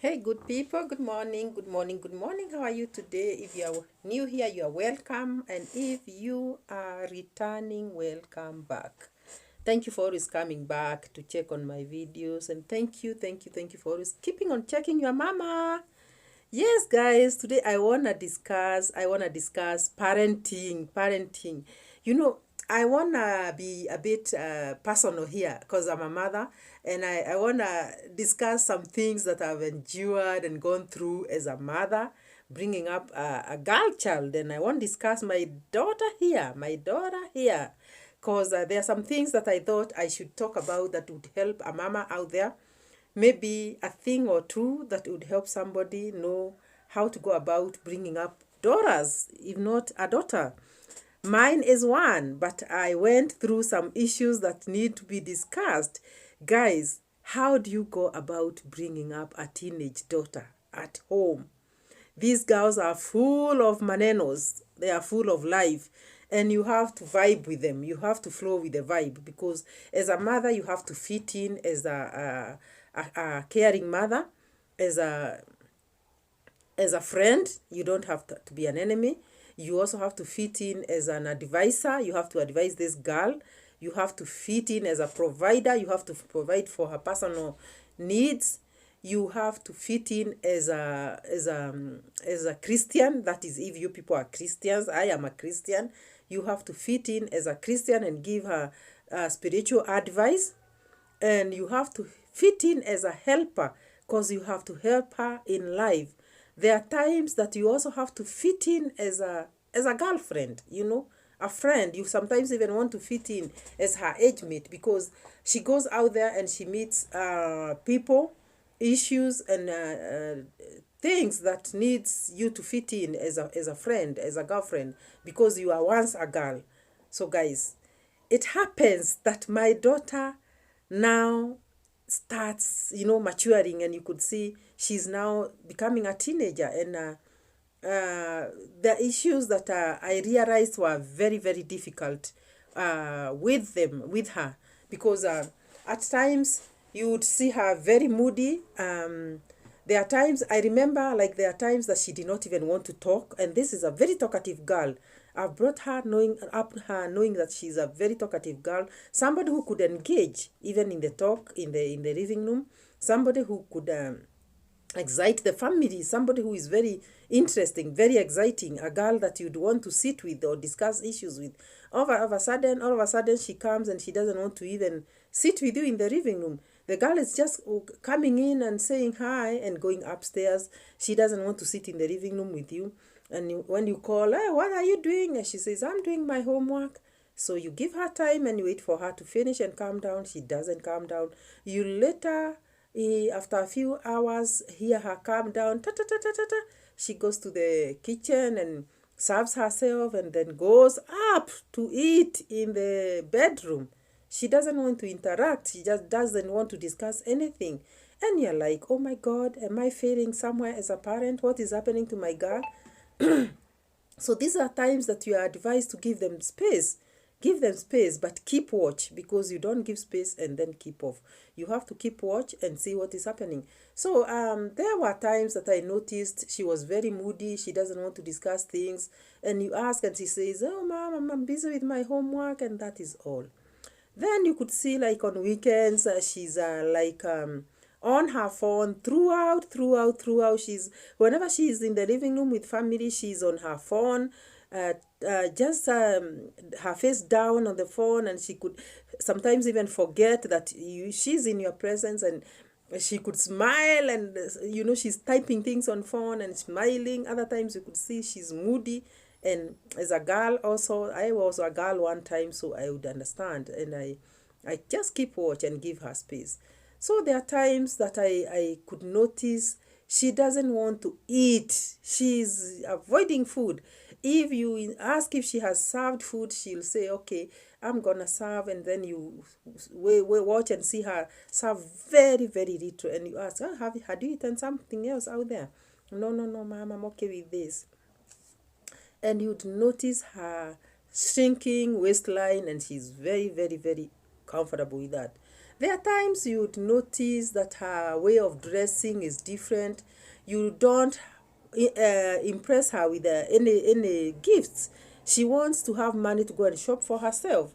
Hey, good people, good morning, good morning, good morning. How are you today? If you are new here, you are welcome. And if you are returning, welcome back. Thank you for always coming back to check on my videos. And thank you for always keeping on checking your mama. Yes, guys, today I wanna discuss parenting. You know, I wanna be a bit personal here because I'm a mother, and I wanna discuss some things that I've endured and gone through as a mother, bringing up a girl child, and I want to discuss my daughter here, because there are some things that I thought I should talk about that would help a mama out there, maybe a thing or two that would help somebody know how to go about bringing up daughters, if not a daughter. Mine is one, but I went through some issues that need to be discussed. Guys, how do you go about bringing up a teenage daughter at home? These girls are full of manenos. They are full of life. And you have to vibe with them. You have to flow with the vibe because as a mother, you have to fit in as a caring mother, as a friend. You don't have to be an enemy. You also have to fit in as an advisor. You have to advise this girl. You have to fit in as a provider. You have to provide for her personal needs. You have to fit in as a Christian. That is, if you people are Christians, I am a Christian. You have to fit in as a Christian and give her spiritual advice, and you have to fit in as a helper because you have to help her in life. There are times that you also have to fit in as a girlfriend, a friend. You sometimes even want to fit in as her age mate because she goes out there and she meets people, issues, and things that needs you to fit in as a friend, as a girlfriend, because you are once a girl. So guys, it happens that my daughter now starts, maturing, and you could see she's now becoming a teenager, and the issues that I realized were very, very difficult with her, because at times you would see her very moody. There are times I remember, like there are times that she did not even want to talk, and this is a very talkative girl. I've brought her knowing that she's a very talkative girl, somebody who could engage even in the talk in the living room, somebody who could excite the family, somebody who is very interesting, very exciting, a girl that you'd want to sit with or discuss issues with. All of a sudden, she comes and she doesn't want to even sit with you in the living room. The girl is just coming in and saying hi and going upstairs. She doesn't want to sit in the living room with you. And when you call, hey, what are you doing? And she says, I'm doing my homework. So you give her time and you wait for her to finish and calm down. She doesn't calm down. You later, after a few hours, hear her calm down. Ta, ta, ta, ta, ta, ta. She goes to the kitchen and serves herself and then goes up to eat in the bedroom. She doesn't want to interact. She just doesn't want to discuss anything. And you're like, oh my God, am I failing somewhere as a parent? What is happening to my girl? So these are times that you are advised to give them space. Give them space, but keep watch, because you don't give space and then keep off. You have to keep watch and see what is happening. So there were times that I noticed she was very moody. She doesn't want to discuss things. And you ask and she says, oh, mom, I'm busy with my homework, and that is all. Then you could see, like, on weekends, she's on her phone throughout. Whenever she's in the living room with family, she's on her phone, just her face down on the phone, and she could sometimes even forget that she's in your presence, and she could smile, and she's typing things on phone and smiling. Other times you could see she's moody. And as a girl also, I was a girl one time, so I would understand, and I just keep watch and give her space. So there are times that I could notice she doesn't want to eat. She's avoiding food. If you ask if she has served food, she'll say, okay, I'm gonna serve, and then you watch and see her serve very, very little, and you ask, oh, had you eaten something else out there? No, no, no, ma'am, I'm okay with this. And you'd notice her shrinking waistline, and she's very, very, very comfortable with that. There are times you'd notice that her way of dressing is different. You don't impress her with any gifts. She wants to have money to go and shop for herself.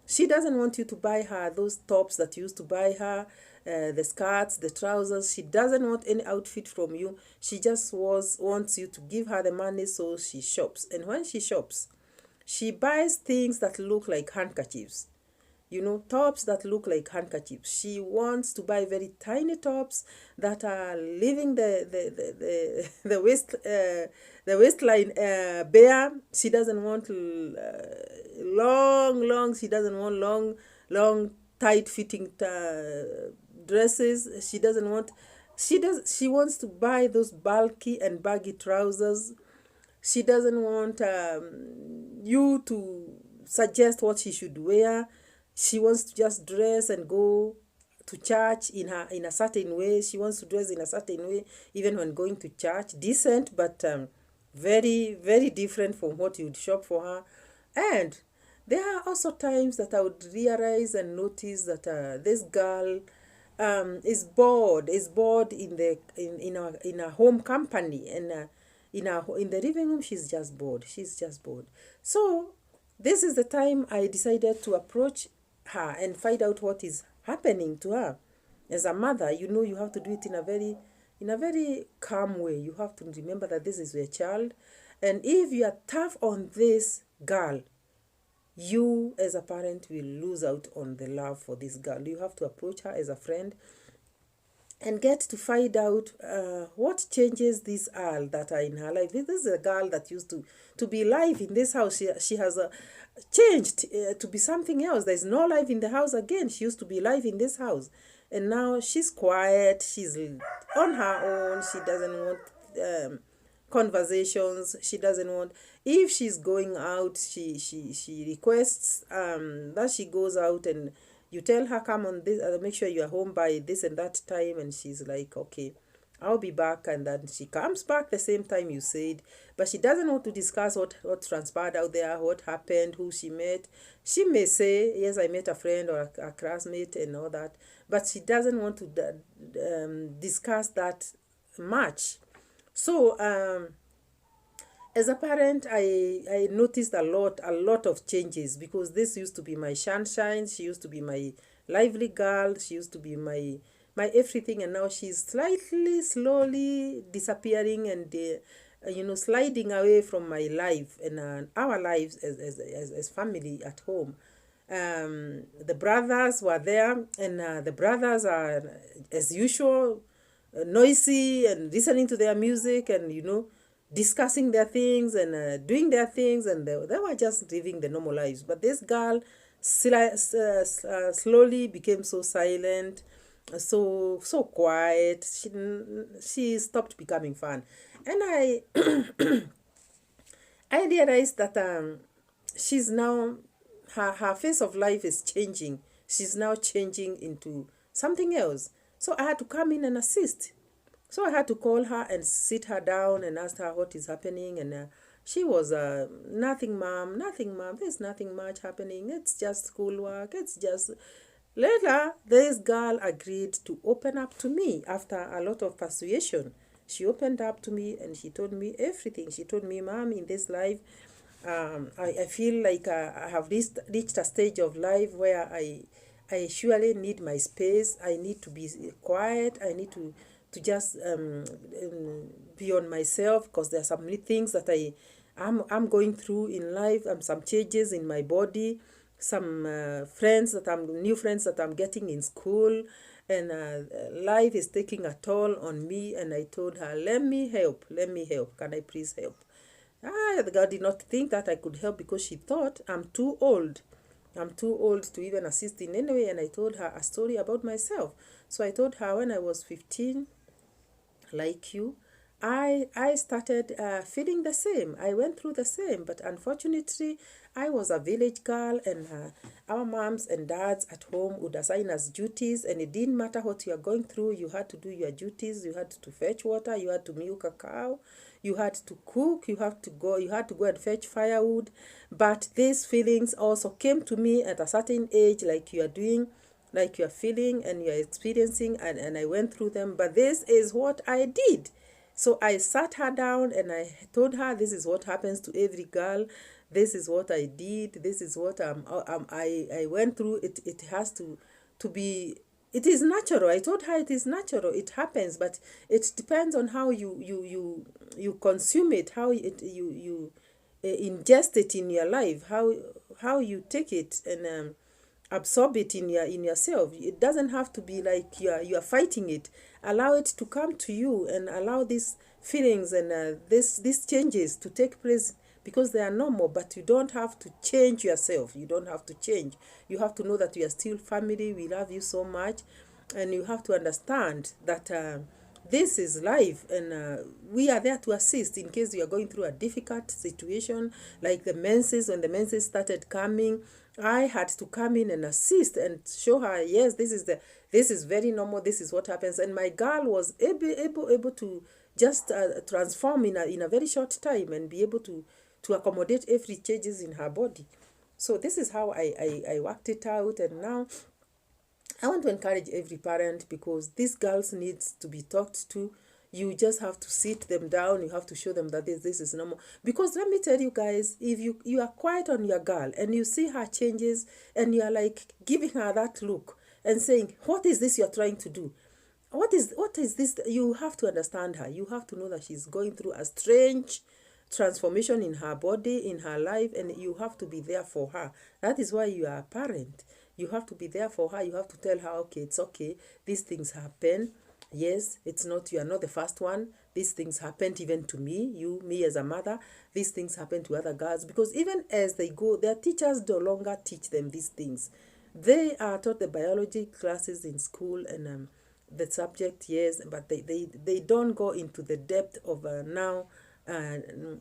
She doesn't want you to buy her those tops that you used to buy her, the skirts, the trousers. She doesn't want any outfit from you. She just wants you to give her the money so she shops. And when she shops, she buys things that look like handkerchiefs, tops that look like handkerchiefs. She wants to buy very tiny tops that are leaving the waistline bare. She doesn't want long. She doesn't want long tight fitting dresses. She doesn't want. She wants to buy those bulky and baggy trousers. She doesn't want you to suggest what she should wear. She wants to just dress and go to church in a certain way. She wants to dress in a certain way, even when going to church. Decent, but very, very different from what you'd shop for her. And there are also times that I would realize and notice that this girl is bored in a home company, and in the living room she's just bored. So this is the time I decided to approach her and find out what is happening to her. As a mother, you have to do it in a very calm way. You have to remember that this is your child, and if you are tough on this girl, you as a parent will lose out on the love for this girl. You have to approach her as a friend and get to find out what changes these are that are in her life. This is a girl that used to be live in this house. She has changed to be something else. There's no life in the house again. She used to be live in this house, and now she's quiet. She's on her own. She doesn't want conversations. She doesn't want, if she's going out, she requests that she goes out, and you tell her, come on this, make sure you are home by this and that time, and she's like, okay, I'll be back. And then she comes back the same time you said, but she doesn't want to discuss what transpired out there, what happened, who she met. She may say, yes, I met a friend or a classmate and all that, but she doesn't want to discuss that much. So as a parent, I noticed a lot of changes, because this used to be my sunshine. She used to be my lively girl. She used to be my everything, and now she's slowly disappearing and sliding away from my life and our lives as family at home. The brothers were there, and the brothers are, as usual, noisy and listening to their music, and discussing their things and doing their things, and they were just living the normal lives. But this girl slowly became so silent, so quiet. She stopped becoming fun, and I I realized that she's now, her face of life is changing. She's now changing into something else. So I had to come in and assist. So I had to call her and sit her down and ask her what is happening. And she was, nothing, mom, there's nothing much happening. It's just schoolwork. It's just. Later, this girl agreed to open up to me after a lot of persuasion. She opened up to me and she told me everything. She told me, Mom, in this life, I feel like I have reached a stage of life where I surely need my space. I need to be quiet. I need to just be on myself, because there are some things that I'm going through in life, some changes in my body, some new friends that I'm getting in school, and life is taking a toll on me. And I told her, let me help, can I please help? The girl did not think that I could help, because she thought I'm too old to even assist in any way. And I told her a story about myself. So I told her, when I was 15, like you, I started feeling the same. I went through the same, but unfortunately, I was a village girl, and our moms and dads at home would assign us duties, and it didn't matter what you are going through. You had to do your duties. You had to fetch water. You had to milk a cow. You had to cook. You had to go and fetch firewood. But these feelings also came to me at a certain age, like you are doing. like you're feeling and you're experiencing, and I went through them, but this is what I did. So I sat her down and I told her, this is what happens to every girl. This is what I did. This is what I went through. It has to be, it is natural. I told her it is natural. It happens, but it depends on how you consume it, how you ingest it in your life, how you take it and absorb it in yourself. It doesn't have to be like you are fighting it. Allow it to come to you and allow these feelings and these changes to take place, because they are normal. But you don't have to change yourself. You don't have to change. You have to know that you are still family. We love you so much, and you have to understand that this is life, and we are there to assist in case you are going through a difficult situation, like the menses. When the menses started coming, I had to come in and assist and show her, yes, this is very normal. This is what happens. And my girl was able to just transform in a very short time and be able to accommodate every changes in her body. So this is how I worked it out. And now I want to encourage every parent, because these girls needs to be talked to. You just have to sit them down. You have to show them that this is normal. Because let me tell you guys, if you are quiet on your girl and you see her changes and you are like giving her that look and saying, what is this you're trying to do? What is this? You have to understand her. You have to know that she's going through a strange transformation in her body, in her life, and you have to be there for her. That is why you are a parent. You have to be there for her. You have to tell her, okay, it's okay. These things happen. Yes, it's not, you are not the first one. These things happened even to me, me as a mother. These things happen to other girls, because even as they go, their teachers no longer teach them these things. They are taught the biology classes in school and the subject, yes, but they don't go into the depth of now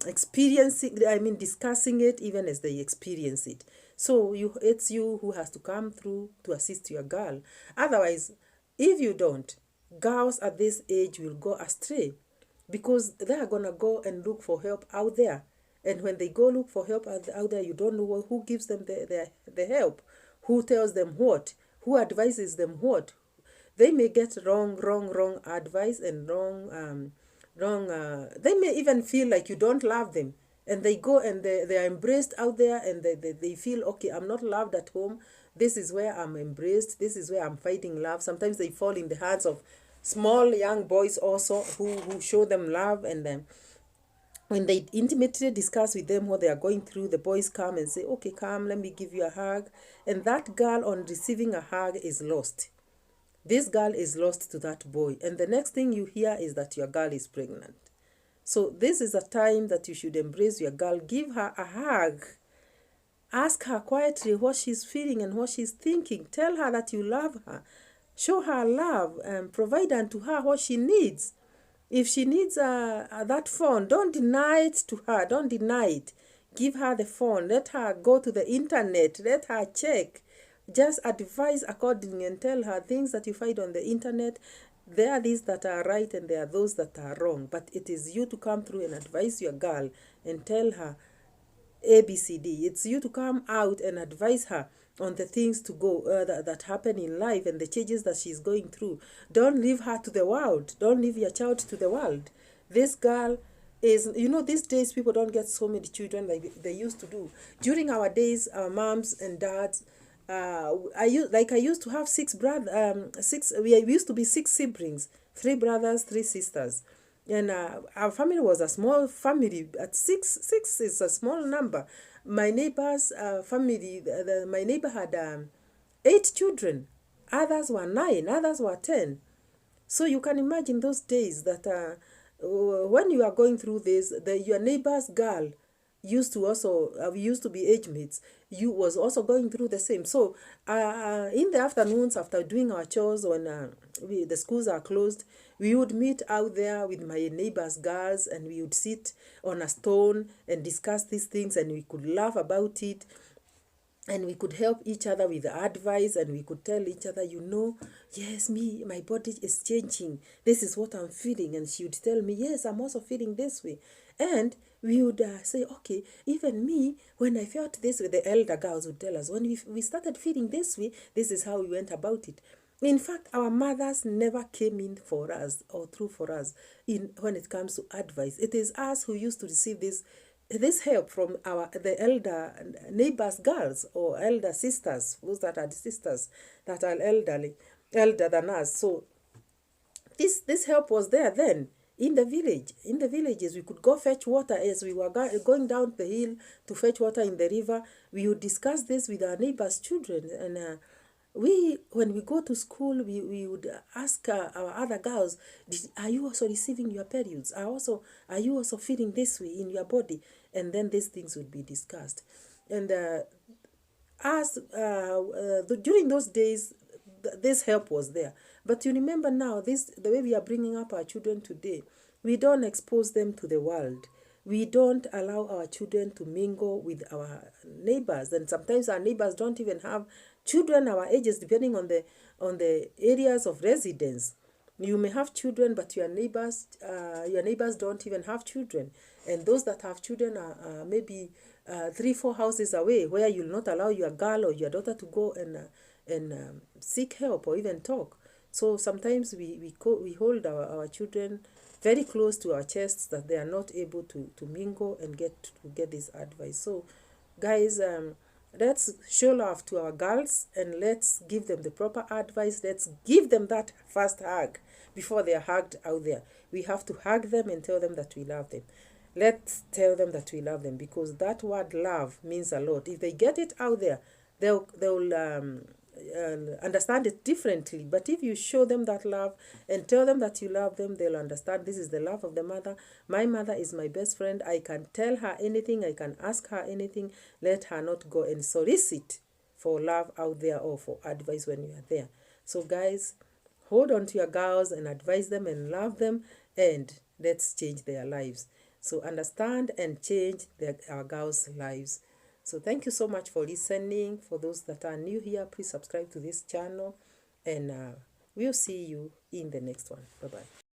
experiencing, discussing it even as they experience it. So it's you who has to come through to assist your girl. Otherwise, if you don't, girls at this age will go astray, because they are gonna go and look for help out there. And when they go look for help out there, you don't know who gives them the help, who tells them what, who advises them what. They may get wrong advice and wrong. They may even feel like you don't love them, and they go and they are embraced out there, and they feel, okay, I'm not loved at home. This is where I'm embraced. This is where I'm finding love. Sometimes they fall in the hands of small young boys also, who show them love. And then when they intimately discuss with them what they are going through, the boys come and say, okay, come, let me give you a hug. And that girl, on receiving a hug, is lost. This girl is lost to that boy. And the next thing you hear is that your girl is pregnant. So this is a time that you should embrace your girl. Give her a hug. Ask her quietly what she's feeling and what she's thinking. Tell her that you love her. Show her love and provide unto her what she needs. If she needs that phone, don't deny it to her. Don't deny it. Give her the phone. Let her go to the internet. Let her check. Just advise accordingly and tell her things that you find on the internet. There are these that are right and there are those that are wrong. But it is you to come through and advise your girl and tell her ABCD. It's you to come out and advise her on the things to go that happen in life and the changes that she's going through. Don't leave her to the world. Don't leave your child to the world. This girl is, these days people don't get so many children like they used to do. During our days, our moms and dads, I used to have we used to be 6 siblings, 3 brothers, 3 sisters. And our family was a small family. At six is a small number. My neighbor's family, my neighbor had 8 children. Others were 9, others were 10. So you can imagine those days that when you are going through this, your neighbor's girl used to also, we used to be age mates, you was also going through the same. So in the afternoons, after doing our chores, when the schools are closed, we would meet out there with my neighbors' girls, and we would sit on a stone and discuss these things, and we could laugh about it, and we could help each other with advice, and we could tell each other, yes, my body is changing. This is what I'm feeling. And she would tell me, yes, I'm also feeling this way. And we would say, okay, even me, when I felt this way, the elder girls would tell us, when we started feeling this way, this is how we went about it. In fact, our mothers never came in for us or through for us when it comes to advice. It is us who used to receive this help from the elder neighbors girls or elder sisters, those that are sisters that are elder than us. So this help was there then in the village. In the villages, we could go fetch water as we were going down the hill to fetch water in the river. We would discuss this with our neighbors' children, and when we go to school, we would ask our other girls, are you also receiving your periods? Are you also feeling this way in your body? And then these things would be discussed. And during those days, this help was there. But you remember now, the way we are bringing up our children today, we don't expose them to the world. We don't allow our children to mingle with our neighbors, and sometimes our neighbors don't even have children our ages, depending on the areas of residence. You may have children, but your neighbors don't even have children, and those that have children are maybe 3-4 houses away, where you'll not allow your girl or your daughter to go and seek help or even talk. So sometimes we hold our children very close to our chests, that they are not able to mingle and get this advice. So guys, let's show love to our girls, and let's give them the proper advice. Let's give them that first hug before they are hugged out there. We have to hug them and tell them that we love them. Let's tell them that we love them, because that word love means a lot. If they get it out there, they'll understand it differently. But if you show them that love and tell them that you love them, they'll understand this is the love of the mother. My mother is my best friend. I can tell her anything. I can ask her anything. Let her not go and solicit for love out there or for advice when you are there. So guys, hold on to your girls and advise them and love them, and let's change their lives. So understand and change our girls' lives. So thank you so much for listening. For those that are new here, please subscribe to this channel, and we'll see you in the next one. Bye-bye.